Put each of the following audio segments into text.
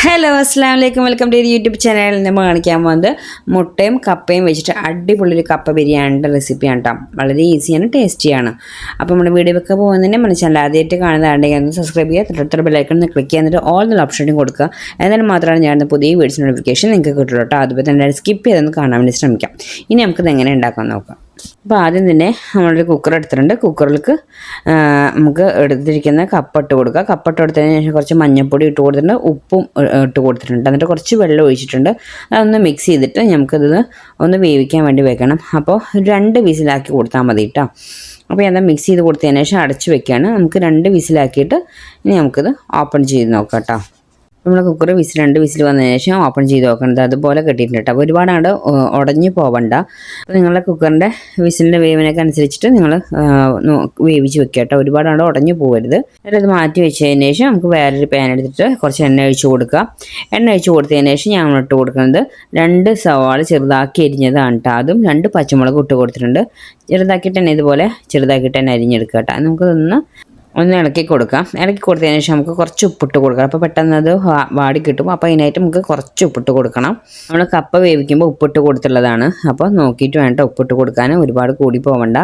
Hello അസ്സാം വലൈക്കും welcome to YouTube channel. നമ്മൾ കാണിക്കാൻ പോകുന്നത് മുട്ടയും കപ്പയും വെച്ചിട്ട് അടിപൊളി ഒരു കപ്പ ബിരിയാണിയുടെ റെസിപ്പിയാണ് കേട്ടോ. വളരെ ഈസിയാണ്, ടേസ്റ്റിയാണ്. അപ്പോൾ നമ്മുടെ വീഡിയോ വെക്കാൻ പോകുന്നതിന് നമ്മുടെ ചാനൽ ആദ്യമായിട്ട് കാണുന്നതാണെങ്കിൽ ഒന്ന് സബ്സ്ക്രൈബ് ചെയ്യുക, തൊട്ടടുത്ത ബെല്ലൈക്കൺ ഒന്ന് ക്ലിക്ക് ചെയ്യാൻ ഓൾ എന്നുള്ള ഓപ്ഷനും കൊടുക്കുക. എന്നാലും മാത്രമാണ് ഞാൻ പുതിയ വീഡിയോസ് നോട്ടിഫിക്കേഷൻ നിങ്ങൾക്ക് കിട്ടുള്ളൂ കേട്ടോ. അതുപോലെ തന്നെ സ്കിപ്പ് ചെയ്തൊന്ന് കാണാൻ വേണ്ടി ശ്രമിക്കാം. ഇനി നമുക്കിത് എങ്ങനെ ഉണ്ടാക്കാൻ നോക്കാം. അപ്പോൾ ആദ്യം തന്നെ നമ്മളൊരു കുക്കർ എടുത്തിട്ടുണ്ട്. കുക്കറിലേക്ക് നമുക്ക് എടുത്തിരിക്കുന്ന കപ്പ ഇട്ട് കൊടുക്കുക. കപ്പ ഇട്ട് കൊടുത്തതിന് ശേഷം കുറച്ച് മഞ്ഞൾപ്പൊടി ഇട്ട് കൊടുത്തിട്ടുണ്ട്, ഉപ്പും ഇട്ട് കൊടുത്തിട്ടുണ്ട്. എന്നിട്ട് കുറച്ച് വെള്ളം ഒഴിച്ചിട്ടുണ്ട്. അതൊന്ന് മിക്സ് ചെയ്തിട്ട് നമുക്കിത് ഒന്ന് വേവിക്കാൻ വേണ്ടി വെക്കണം. അപ്പോൾ 2 വിസിലാക്കി കൊടുത്താൽ മതി കേട്ടോ. അപ്പോൾ ഞാൻ മിക്സ് ചെയ്ത് കൊടുത്തതിന് ശേഷം അടച്ച് വെക്കുകയാണ്. നമുക്ക് 2 വിസിലാക്കിയിട്ട് ഇനി നമുക്കിത് ഓപ്പൺ ചെയ്ത് നോക്കാം കേട്ടോ. നമ്മൾ കുക്കർ 2 വിസിൽ വന്നതിന് ശേഷം ഓപ്പൺ ചെയ്ത് നോക്കേണ്ടത് അതുപോലെ കെട്ടിയിട്ടുണ്ട് കേട്ടോ. അപ്പോൾ ഒരുപാട് ഉടഞ്ഞു പോവണ്ട. അപ്പോൾ നിങ്ങളുടെ കുക്കറിൻ്റെ വിസിലിൻ്റെ വേവിനൊക്കെ അനുസരിച്ചിട്ട് നിങ്ങൾ വേവിച്ച് വെക്കുക കേട്ടോ. ഒരുപാട് ഉടഞ്ഞു പോകരുത്. എന്നിട്ട് അത് മാറ്റി വെച്ചതിന് ശേഷം നമുക്ക് വേറൊരു പാൻ എടുത്തിട്ട് കുറച്ച് എണ്ണ ഒഴിച്ച് കൊടുക്കുക. എണ്ണ ഒഴിച്ച് കൊടുത്തതിന് ശേഷം ഞങ്ങൾ ഇട്ട് കൊടുക്കുന്നത് 2 സവാള ചെറുതാക്കി അരിഞ്ഞതാണ് കേട്ടോ. അതും 2 പച്ചമുളക് ഇട്ട് കൊടുത്തിട്ടുണ്ട്. ചെറുതാക്കിയിട്ട് തന്നെ ഇതുപോലെ ചെറുതാക്കിയിട്ട് തന്നെ അരിഞ്ഞെടുക്കുക കേട്ടോ. നമുക്കൊന്ന് ഇളക്കി കൊടുക്കാം. ഇളക്കി കൊടുത്തതിന് ശേഷം നമുക്ക് കുറച്ച് ഉപ്പിട്ട് കൊടുക്കണം. അപ്പോൾ പെട്ടെന്ന് അത് വാടി കിട്ടും. അപ്പോൾ അതിനായിട്ട് നമുക്ക് കുറച്ച് ഉപ്പിട്ട് കൊടുക്കണം. നമ്മൾ കപ്പ വേവിക്കുമ്പോൾ ഉപ്പിട്ട് കൊടുത്തുള്ളതാണ്. അപ്പോൾ നോക്കിയിട്ട് വേണ്ട ഉപ്പിട്ട് കൊടുക്കാൻ, ഒരുപാട് കൂടി പോകണ്ട.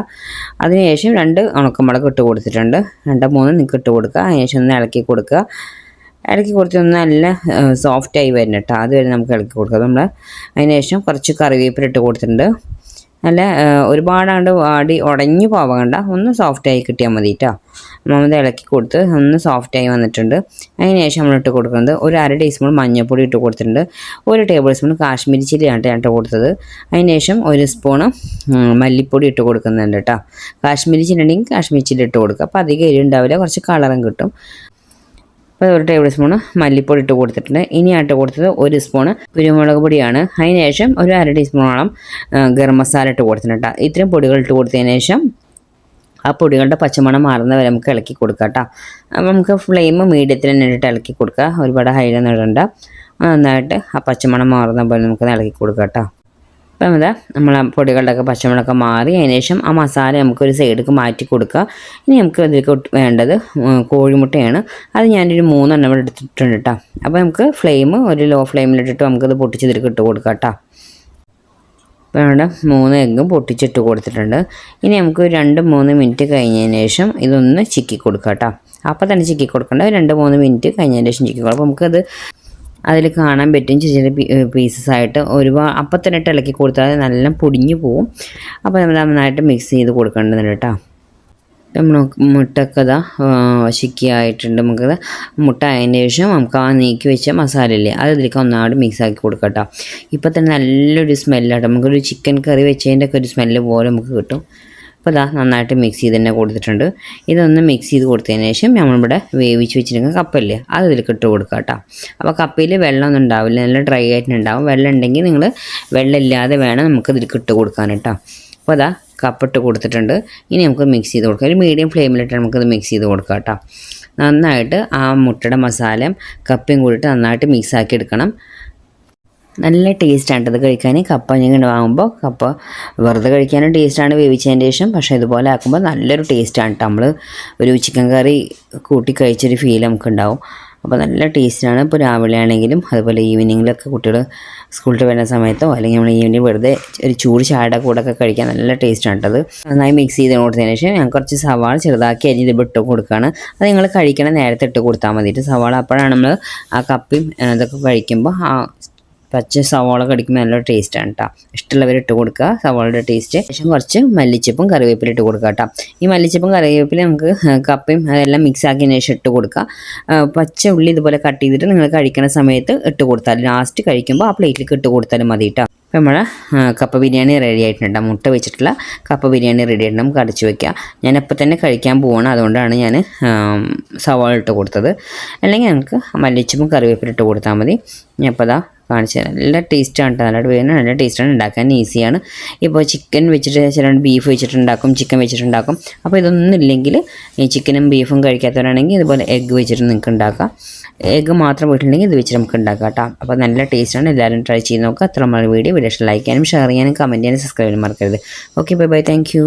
അതിനുശേഷം 2 ഉണക്കമുളക് ഇട്ട് കൊടുത്തിട്ടുണ്ട്. 2-3 നിങ്ങൾക്ക് ഇട്ട് കൊടുക്കുക. അതിനുശേഷം ഒന്ന് ഇളക്കി കൊടുക്കുക. ഇളക്കി കൊടുത്ത് ഒന്ന് നല്ല സോഫ്റ്റായി വരണം കേട്ടോ. അതുവരെ നമുക്ക് ഇളക്കി കൊടുക്കുക. നമ്മൾ അതിനുശേഷം കുറച്ച് കറിവേപ്പില ഇട്ട് കൊടുത്തിട്ടുണ്ട്. നല്ല ഒരുപാട് വാടി ഉടഞ്ഞു പോകണ്ട, ഒന്ന് സോഫ്റ്റായി കിട്ടിയാൽ മതി കേട്ടോ. നമ്മൾ ഇളക്കി കൊടുത്ത് ഒന്ന് സോഫ്റ്റായി വന്നിട്ടുണ്ട്. അതിന് ശേഷം നമ്മൾ ഇട്ട് കൊടുക്കുന്നത് ഒരു 1/2 ടീസ്പൂൺ മഞ്ഞൾപ്പൊടി ഇട്ട് കൊടുത്തിട്ടുണ്ട്. 1 ടേബിൾ സ്പൂൺ കാശ്മീരി ചില്ലിയാണ് ഞാൻ ഇട്ട് കൊടുത്തത്. അതിന് ശേഷം 1 സ്പൂണ് മല്ലിപ്പൊടി ഇട്ട് കൊടുക്കുന്നുണ്ട് കേട്ടോ. കാശ്മീരി ചില്ലി ഉണ്ടെങ്കിൽ കാശ്മീരി ചില്ലി ഇട്ട് കൊടുക്കുക. അപ്പോൾ അധികം എരി ഉണ്ടാവില്ല, കുറച്ച് കളറും കിട്ടും. അപ്പോൾ 1 ടേബിൾ സ്പൂണ് മല്ലിപ്പൊടി ഇട്ട് കൊടുത്തിട്ടുണ്ട്. ഇനി ഇട്ട് കൊടുത്തത് 1 സ്പൂണ് കുരുമുളക് പൊടിയാണ്. അതിന് ശേഷം ഒരു 1/2 ടീസ്പൂണോളം ഗരം മസാല ഇട്ട് കൊടുത്തിട്ടുണ്ട്. ഇത്രയും പൊടികൾ ഇട്ട് കൊടുത്തതിന് ശേഷം ആ പൊടികളുടെ പച്ചമണം മാറുന്ന വരെ നമുക്ക് ഇളക്കി കൊടുക്കാം കേട്ടോ. അപ്പോൾ നമുക്ക് ഫ്ലെയിം മീഡിയത്തിൽ തന്നെ ഇട്ട് ഇളക്കി കൊടുക്കുക. ഒരുപാട് ഹൈലൊന്നും ഇടണ്ട. നന്നായിട്ട് ആ പച്ചമണം മാറുന്ന പോലെ നമുക്ക് ഇളക്കി കൊടുക്കാം കേട്ടോ. അപ്പം അതാ നമ്മൾ ആ പൊടികളുടെയൊക്കെ പച്ചമുളകൊക്കെ മാറി അതിന് ശേഷം ആ മസാല നമുക്കൊരു സൈഡിലേക്ക് മാറ്റി കൊടുക്കുക. ഇനി നമുക്ക് അതിലേക്ക് വേണ്ടത് കോഴിമുട്ടയാണ്. അത് ഞാനൊരു 3 എണ്ണം എടുത്തിട്ടുണ്ട് കേട്ടോ. അപ്പോൾ നമുക്ക് ഫ്ലെയിം ഒരു ലോ ഫ്ലെയിമിലിട്ടിട്ട് നമുക്കത് പൊട്ടിച്ചതിലേക്ക് ഇട്ട് കൊടുക്കാം കേട്ടോ. അപ്പോൾ ഇവിടെ 3 എഗ്ഗും പൊട്ടിച്ചിട്ട് കൊടുത്തിട്ടുണ്ട്. ഇനി നമുക്ക് 2-3 മിനിറ്റ് കഴിഞ്ഞതിന് ശേഷം ഇതൊന്ന് ചിക്കി കൊടുക്കാം കേട്ടോ. അപ്പോൾ തന്നെ ചിക്കി കൊടുക്കേണ്ട, 2-3 മിനിറ്റ് കഴിഞ്ഞതിന് ശേഷം ചിക്കി കൊടുക്കാം. അപ്പോൾ നമുക്കത് അതിൽ കാണാൻ പറ്റും ചെറിയ പീസസ് ആയിട്ട്. അപ്പം തന്നെ ഇട്ട് ഇളക്കി കൊടുത്താൽ നല്ല പൊടിഞ്ഞു പോവും. അപ്പോൾ നമ്മൾ നന്നായിട്ട് മിക്സ് ചെയ്ത് കൊടുക്കേണ്ടതുണ്ട് കേട്ടോ. നമ്മൾ മുട്ടയൊക്കെ ചിക്കിയായിട്ടുണ്ട്. നമുക്കത് മുട്ട ആയതിന് ശേഷം നമുക്ക് ആ നീക്കി വെച്ച മസാല ഇല്ലേ അത് ഇതിലേക്ക് ഒന്നാമത് മിക്സ് ആക്കി കൊടുക്കാം കേട്ടോ. ഇപ്പം തന്നെ നല്ലൊരു സ്മെല്ലാട്ടോ. നമുക്കൊരു ചിക്കൻ കറി വെച്ചതിൻ്റെ ഒക്കെ ഒരു സ്മെല്ല് പോലെ നമുക്ക് കിട്ടും. അപ്പോൾ നന്നായിട്ട് മിക്സ് ചെയ്ത് തന്നെ കൊടുത്തിട്ടുണ്ട്. ഇതൊന്ന് മിക്സ് ചെയ്ത് കൊടുത്തതിന് ശേഷം നമ്മളിവിടെ വേവിച്ച് വെച്ചിരിക്കുന്ന കപ്പല്ലേ അത് ഇതിലേക്ക് ഇട്ട് കൊടുക്കുക കേട്ടോ. അപ്പോൾ കപ്പയിൽ വെള്ളമൊന്നും ഉണ്ടാവില്ല, നല്ല ഡ്രൈ ആയിട്ടുണ്ടാവും. വെള്ളം ഉണ്ടെങ്കിൽ നിങ്ങൾ വെള്ളം ഇല്ലാതെ വേണം നമുക്ക് ഇതിലേക്ക് ഇട്ട് കൊടുക്കാൻ കേട്ടോ. അപ്പോൾ കപ്പിട്ട് കൊടുത്തിട്ടുണ്ട്. ഇനി നമുക്ക് മിക്സ് ചെയ്ത് കൊടുക്കാം. ഒരു മീഡിയം ഫ്ലെയിമിലിട്ട് നമുക്കത് മിക്സ് ചെയ്ത് കൊടുക്കാം കേട്ടോ. നന്നായിട്ട് ആ മുട്ടയുടെ മസാലയും കപ്പയും കൂടിയിട്ട് നന്നായിട്ട് മിക്സ് ആക്കി എടുക്കണം. നല്ല ടേസ്റ്റാണ് ഇത് കഴിക്കാൻ. കപ്പ ഇങ്ങനെ വാങ്ങുമ്പോൾ കപ്പ വെറുതെ കഴിക്കാനും ടേസ്റ്റാണ് വേവിച്ചതിന് ശേഷം. പക്ഷേ ഇതുപോലെ ആക്കുമ്പോൾ നല്ലൊരു ടേസ്റ്റാണ് കേട്ടോ. നമ്മൾ ഒരു ചിക്കൻ കറി കൂട്ടി കഴിച്ചൊരു ഫീൽ നമുക്കുണ്ടാവും. അപ്പോൾ നല്ല ടേസ്റ്റാണ്. ഇപ്പോൾ രാവിലെ ആണെങ്കിലും അതുപോലെ ഈവനിങ്ങിലൊക്കെ കുട്ടികൾ സ്കൂളിൽ വരുന്ന സമയത്തോ അല്ലെങ്കിൽ നമ്മൾ ഈവനിങ് വെറുതെ ഒരു ചൂട് ചായയുടെ കൂടെ ഒക്കെ കഴിക്കാൻ നല്ല ടേസ്റ്റാണ് കേട്ടത്. നന്നായി മിക്സ് ചെയ്ത് കൊടുത്തതിന് ശേഷം ഞാൻ കുറച്ച് സവാള ചെറുതാക്കി അരിഞ്ഞ് ഇട്ട് കൊടുക്കുകയാണ്. അത് നിങ്ങൾ കഴിക്കണ നേരത്തെ ഇട്ട് കൊടുത്താൽ മതിയിട്ട് സവാള. അപ്പോഴാണ് നമ്മൾ ആ കപ്പയും ഇതൊക്കെ കഴിക്കുമ്പോൾ ആ പച്ച സവാള കടിക്കുമ്പോൾ നല്ല ടേസ്റ്റാണ് കേട്ടോ. ഇഷ്ടമുള്ളവർ ഇട്ട് കൊടുക്കുക സവാളയുടെ ടേസ്റ്റ്. ശേഷം കുറച്ച് മല്ലിച്ചപ്പും കറിവേപ്പില ഇട്ട് കൊടുക്കുക കേട്ടോ. ഈ മല്ലിച്ചപ്പും കറിവേപ്പില നമുക്ക് കപ്പയും അതെല്ലാം മിക്സ് ആക്കിയതിന് ശേഷം ഇട്ട് കൊടുക്കുക. പച്ച ഉള്ളി ഇതുപോലെ കട്ട് ചെയ്തിട്ട് നിങ്ങൾ കഴിക്കുന്ന സമയത്ത് ഇട്ട് കൊടുത്താൽ ലാസ്റ്റ് കഴിക്കുമ്പോൾ ആ പ്ലേറ്റിലേക്ക് ഇട്ട് കൊടുത്താലും മതി കേട്ടോ. അപ്പോൾ നമ്മൾ കപ്പ ബിരിയാണി റെഡി ആയിട്ടുണ്ട്. മുട്ട വെച്ചിട്ടുള്ള കപ്പ ബിരിയാണി റെഡി ആയിട്ട് നമുക്ക് അടച്ചു വയ്ക്കുക. ഞാനപ്പോൾ തന്നെ കഴിക്കാൻ പോവാണ്, അതുകൊണ്ടാണ് ഞാൻ സവാള ഇട്ട് കൊടുത്തത്. അല്ലെങ്കിൽ നമുക്ക് മല്ലിച്ചപ്പും കറിവേപ്പില ഇട്ട് കൊടുത്താൽ മതി. ഞാൻ അപ്പോൾ കാണിച്ചു തരാം. നല്ല ടേസ്റ്റാണ് കേട്ടോ. നല്ലതായിട്ട് വരുന്നത് നല്ല ടേസ്റ്റാണ്. ഉണ്ടാക്കാൻ ഈസിയാണ്. ഇപ്പോൾ ചിക്കൻ വെച്ചിട്ട് ചിലർ ബീഫ് വെച്ചിട്ടുണ്ടാക്കും, ചിക്കൻ വെച്ചിട്ടുണ്ടാക്കും. അപ്പോൾ ഇതൊന്നും ഇല്ലെങ്കിൽ ഈ ചിക്കനും ബീഫും കഴിക്കാത്തവരാണെങ്കിൽ ഇതുപോലെ എഗ്ഗ് വെച്ചിട്ട് നിങ്ങൾക്ക് ഉണ്ടാക്കാം. എഗ്ഗ് മാത്രം വീട്ടിലുണ്ടെങ്കിൽ ഇത് വെച്ച് നമുക്ക് ഉണ്ടാക്കാം കേട്ടോ. അപ്പോൾ നല്ല ടേസ്റ്റാണ്. എല്ലാവരും ട്രൈ ചെയ്ത് നോക്കുക. അത്ര വീഡിയോ ലൈക്ക് ചെയ്യാനും ഷെയർ ചെയ്യാനും കമൻറ്റ് ചെയ്യാനും സബ്സ്ക്രൈബ് ചെയ്യാനും മറക്കരുത്. Okay, bye bye, thank you.